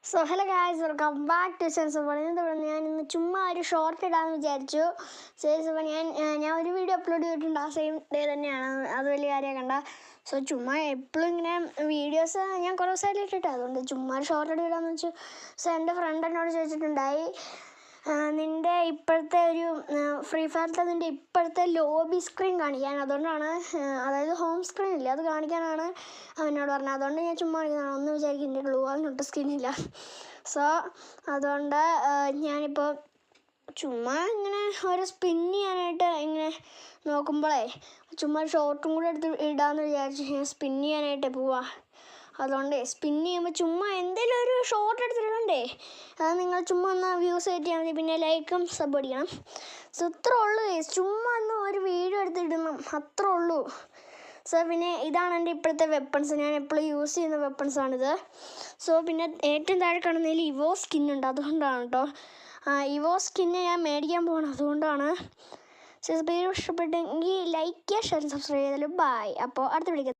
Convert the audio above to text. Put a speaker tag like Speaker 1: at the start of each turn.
Speaker 1: So hello guys, welcome back to Sensible. ഞാൻ ഇന്ന് ചുമ്മാ ഒരു ഷോർട്ട് ഇടാമെന്ന് വിചാരിച്ചു. സെൻസബിൾ ഞാൻ ഒരു വീഡിയോ അപ്ലോഡ് ചെയ്തിട്ടുണ്ട്, ആ സെയിം ഡേ തന്നെയാണ്. അത് വലിയ കാര്യമാക്കണ്ട. സോ ചുമ്മാ എപ്പോഴും ഇങ്ങനെ വീഡിയോസ് ഞാൻ കുറേ ദിവസമായിട്ട് ഇട്ടിട്ട്, അതുകൊണ്ട് ചുമ്മാ ഒരു ഷോർട്ട് ഇടാമെന്ന് വെച്ചു. സോ എൻ്റെ ഫ്രണ്ട് എന്നോട് ചോദിച്ചിട്ടുണ്ടായി, നിൻ്റെ ഇപ്പോഴത്തെ ഒരു ഫ്രീ ഫയറിലത്തെ നിൻ്റെ ഇപ്പോഴത്തെ ലോബി സ്ക്രീൻ കാണിക്കാൻ, അതുകൊണ്ടാണ്, അതായത് ഹോം സ്ക്രീൻ ഇല്ല, അത് കാണിക്കാനാണ് അവനോട് പറഞ്ഞത്. അതുകൊണ്ട് ഞാൻ ചുമ്മാ കാണിക്കുന്നതാണ്. ഒന്നും വിചാരിക്കും എൻ്റെ ഗ്ലൂ വാളിനൊട്ട് സ്ക്രീനില്ല. സോ അതുകൊണ്ട് ഞാനിപ്പോൾ ചുമ്മാ ഇങ്ങനെ ഓരോ സ്പിൻ ചെയ്യാനായിട്ട് ഇങ്ങനെ നോക്കുമ്പോഴേ ചുമ്മാ ഷോർട്ടും കൂടെ എടുത്ത് ഇടാമെന്ന് വിചാരിച്ചു. ഞാൻ സ്പിൻ ചെയ്യാനായിട്ട് പോവാ. അതുകൊണ്ട് സ്പിൻ ചെയ്യുമ്പോൾ ചുമ്മാ എന്തെങ്കിലും ഒരു ഷോർട്ട് എടുത്തിടണ്ടേ, അത് നിങ്ങൾ ചുമ്മാ ഒന്ന് വ്യൂസ് കയറ്റിയാൽ മതി. പിന്നെ ലൈക്കും സബ് അടിക്കണം. സോ ഇത്രേ ഉള്ളൂ. ചുമ്മാ ഒന്ന് ഒരു വീഡിയോ എടുത്തിടണം, അത്രേ ഉള്ളൂ. സോ പിന്നെ ഇതാണ് എൻ്റെ ഇപ്പോഴത്തെ വെപ്പൺസ്. ഞാൻ എപ്പോഴും യൂസ് ചെയ്യുന്ന വെപ്പൺസാണിത്. സോ പിന്നെ ഏറ്റവും താഴെ കാണുന്നതിൽ ഇവോ സ്കിന്നുണ്ട്, അതുകൊണ്ടാണ് കേട്ടോ. ഇവോ സ്കിന്ന് ഞാൻ മേടിക്കാൻ പോകണം, അതുകൊണ്ടാണ്. സോ വീഡിയോ ഇഷ്ടപ്പെട്ടെങ്കിൽ ലൈക്ക് ചെയ്യുക, ഷെയർ, സബ്സ്ക്രൈബ് ചെയ്താലും ബൈ. അപ്പോൾ അടുത്ത വിളിക്കാം.